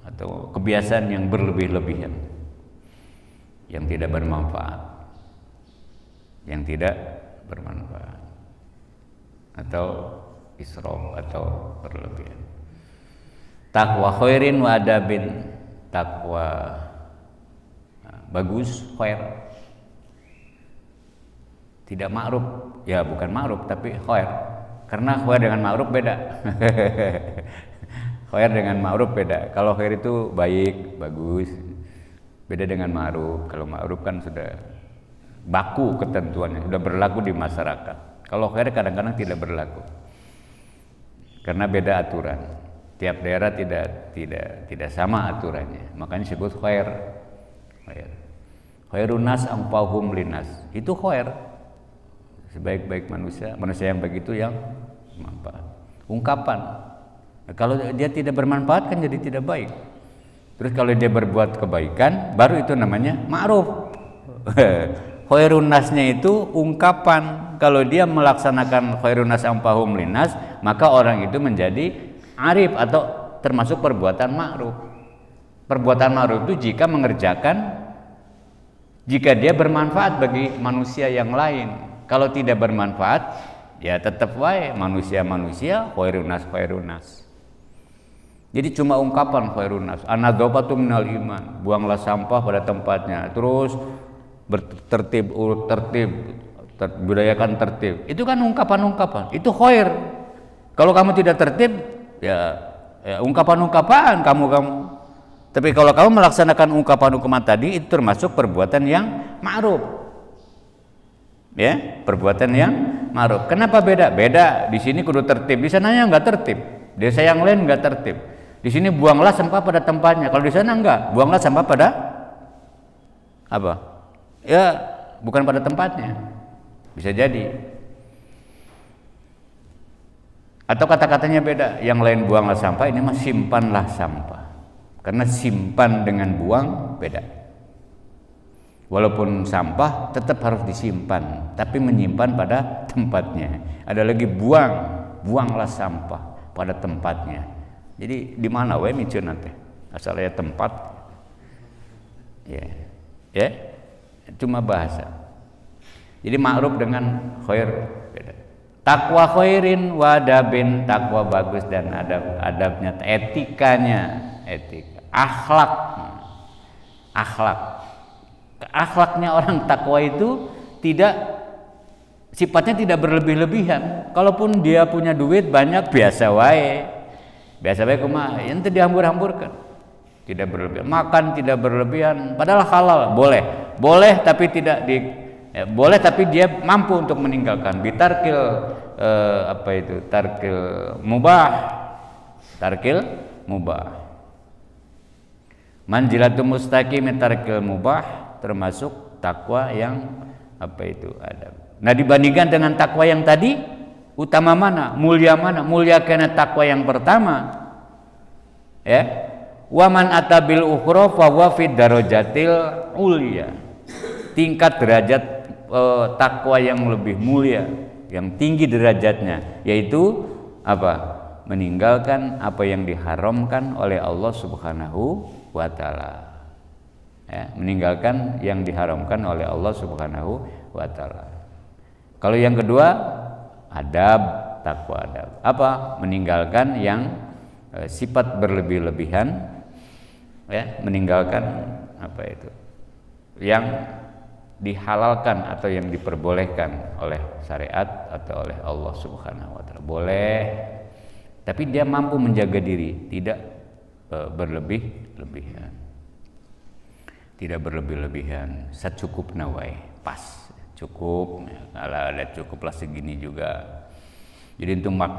atau kebiasaan yang berlebih-lebihan, yang tidak bermanfaat, atau israf atau berlebihan. Takwa khairin wa adabin, takwa bagus, khair. Tidak ma'ruf, ya bukan ma'ruf tapi khair. Karena khair dengan ma'ruf beda. Khair dengan ma'ruf beda. Kalau khair itu baik, bagus. Beda dengan ma'ruf. Kalau ma'ruf kan sudah baku ketentuannya, sudah berlaku di masyarakat. Kalau khair kadang-kadang tidak berlaku. Karena beda aturan. Tiap daerah tidak sama aturannya, makanya disebut khair. Khairun nas anfa'uhum linnas, itu khair, sebaik-baik manusia yang begitu yang bermanfaat. Ungkapan, kalau dia tidak bermanfaat kan jadi tidak baik. Terus kalau dia berbuat kebaikan, baru itu namanya ma'ruf. Khairun nasnya itu ungkapan. Kalau dia melaksanakan khairun nas anfa'uhum linnas, maka orang itu menjadi arif atau termasuk perbuatan ma'ruf. Perbuatan ma'ruf itu jika dia bermanfaat bagi manusia yang lain. Kalau tidak bermanfaat, ya tetap wae manusia khairun nas. Jadi cuma ungkapan khairun nas. Anadzafatu minal iman, buanglah sampah pada tempatnya. Terus bertertib, budayakan tertib. Itu kan ungkapan-ungkapan. Itu khair. Kalau kamu tidak tertib, ya ungkapan-ungkapan kamu. Tapi kalau kamu melaksanakan ungkapan-ungkapan tadi, itu termasuk perbuatan yang ma'ruf. Ya, perbuatan yang ma'ruf. Kenapa beda? Beda. Di sini kudu tertib, di sananya enggak tertib. Di desa yang lain enggak tertib. Di sini buanglah sampah pada tempatnya. Kalau di sana enggak, buanglah sampah pada apa? Ya, bukan pada tempatnya. Bisa jadi. Atau kata-katanya beda, yang lain buanglah sampah, ini mah simpanlah sampah. Karena simpan dengan buang beda. Walaupun sampah tetap harus disimpan, tapi menyimpan pada tempatnya. Ada lagi buanglah sampah pada tempatnya. Jadi di mana we miceuna teh? Asal aya tempat. Ya. Ya. Cuma bahasa. Jadi ma'ruf dengan khair beda. Takwa khairin wa adabin, takwa bagus dan adabnya, etikanya, etika, akhlak. Akhlaknya orang takwa itu sifatnya tidak berlebih-lebihan. Kalaupun dia punya duit banyak, biasa wae kumaha, ente dihambur-hamburkan. Tidak berlebihan, makan tidak berlebihan, padahal halal, boleh tapi tidak boleh tapi dia mampu untuk meninggalkan. Bitarkil tarkil mubah. Manzilatul mustaqim tarkil mubah, termasuk takwa yang adab. Nah, dibandingkan dengan takwa yang tadi, utama mana? Mulia mana? Mulia karena takwa yang pertama. Ya. Wa man atabil ukhra fa huwa fid darajatil ulya. Tingkat derajat takwa yang lebih mulia, yang tinggi derajatnya, yaitu apa? Meninggalkan apa yang diharamkan oleh Allah Subhanahu wa taala. Ya, meninggalkan yang diharamkan oleh Allah Subhanahu wa taala. Kalau yang kedua, adab, takwa adab. Apa? Meninggalkan yang sifat berlebih-lebihan, ya, meninggalkan yang dihalalkan atau yang diperbolehkan oleh syariat atau oleh Allah Subhanahu wa taala. Boleh, tapi dia mampu menjaga diri, tidak berlebih-lebihan. Tidak berlebih-lebihan, secukupnya wae, pas, cukup. Kalau ada cukuplah segini juga. Jadi itu mak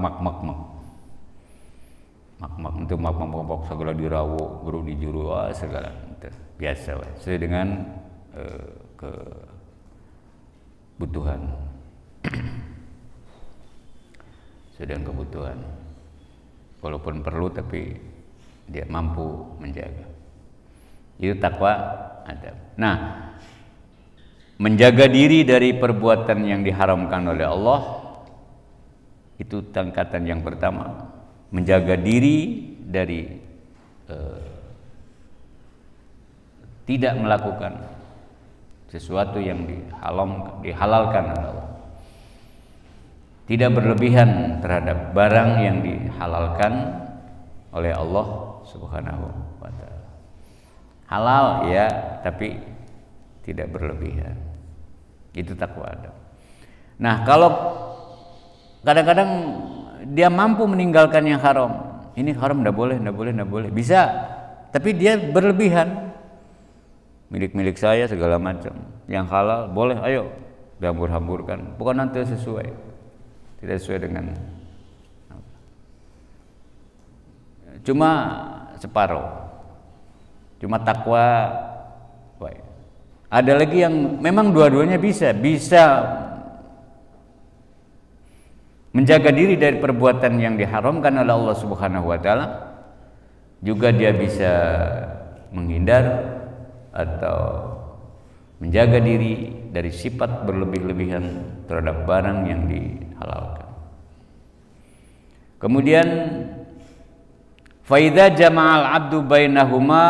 untuk mak segala dirawu, guru dijuru, segala itu biasa wae. Sesuai dengan kebutuhan. Sesuai dengan kebutuhan. Walaupun perlu tapi dia mampu menjaga. Itu takwa adab. Nah, menjaga diri dari perbuatan yang diharamkan oleh Allah itu tingkatan yang pertama. Menjaga diri dari tidak melakukan sesuatu yang dihalalkan oleh Allah. Tidak berlebihan terhadap barang yang dihalalkan oleh Allah Subhanahu wa taala. Halal ya, tapi tidak berlebihan. Itu takwa adab. Nah, kalau kadang-kadang dia mampu meninggalkan yang haram. Ini haram, ndak boleh. Bisa, tapi dia berlebihan. Milik saya segala macam. Yang halal boleh, ayo dihambur-hamburkan. Bukan nanti sesuai. Tidak sesuai dengan. Cuma separuh. Cuma takwa. Ada lagi yang memang dua-duanya bisa menjaga diri dari perbuatan yang diharamkan oleh Allah Subhanahu wa taala, juga dia bisa menghindar atau menjaga diri dari sifat berlebih-lebihan terhadap barang yang dihalalkan. Kemudian fa idza jama'al 'abdu bainahuma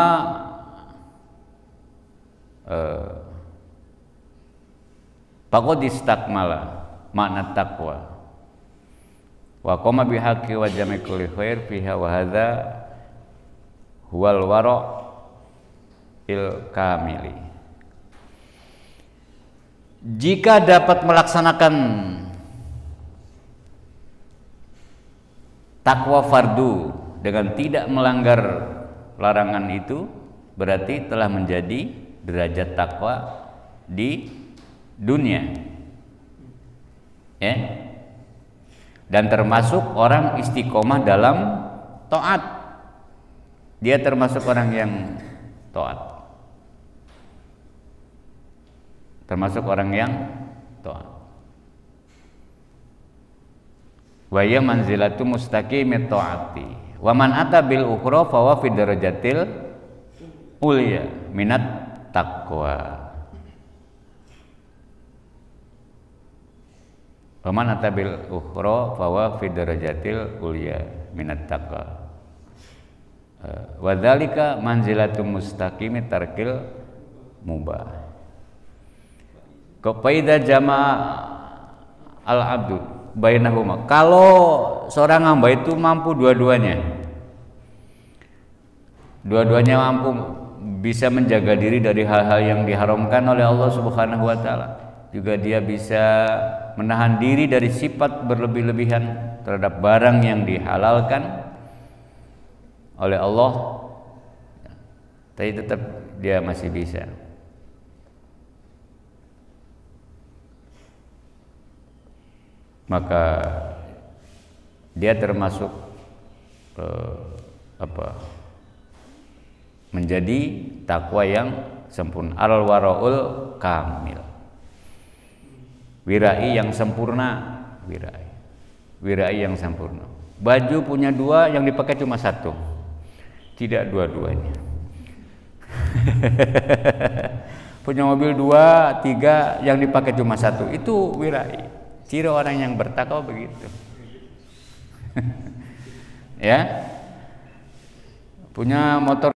faqad istakmala makna taqwa wa qama bihaqqi wa jami' kulli khair fiha wa hadza huwal wara' il kamili. Jika dapat melaksanakan takwa fardu dengan tidak melanggar larangan itu, berarti telah menjadi derajat takwa di dunia, ya. Dan termasuk orang istiqomah dalam taat. Dia termasuk orang yang taat. Termasuk orang yang taat. Wa ya manzilatu mustaqimit taati. Wa man ata bil ukhra fa huwa fi darajatil ulya minat taqwa. Wa man ata bil ukhra fa huwa fi darajatil ulya minat taqwa. Wadzalika manzilatum mustaqimi tarkil mubah. Qaida jama'a al-abdu bainahuma. Kalau seorang hamba itu mampu dua-duanya mampu bisa menjaga diri dari hal-hal yang diharamkan oleh Allah Subhanahu wa taala. Juga dia bisa menahan diri dari sifat berlebih-lebihan terhadap barang yang dihalalkan oleh Allah. Tapi tetap dia masih bisa. Maka dia termasuk menjadi takwa yang sempurna, al-waraul kamil, wirai yang sempurna, wirai yang sempurna. Baju punya dua, yang dipakai cuma satu, tidak dua-duanya. Punya mobil 2, 3, yang dipakai cuma satu, itu wirai. Ciri orang yang bertakwa begitu. Ya, punya motor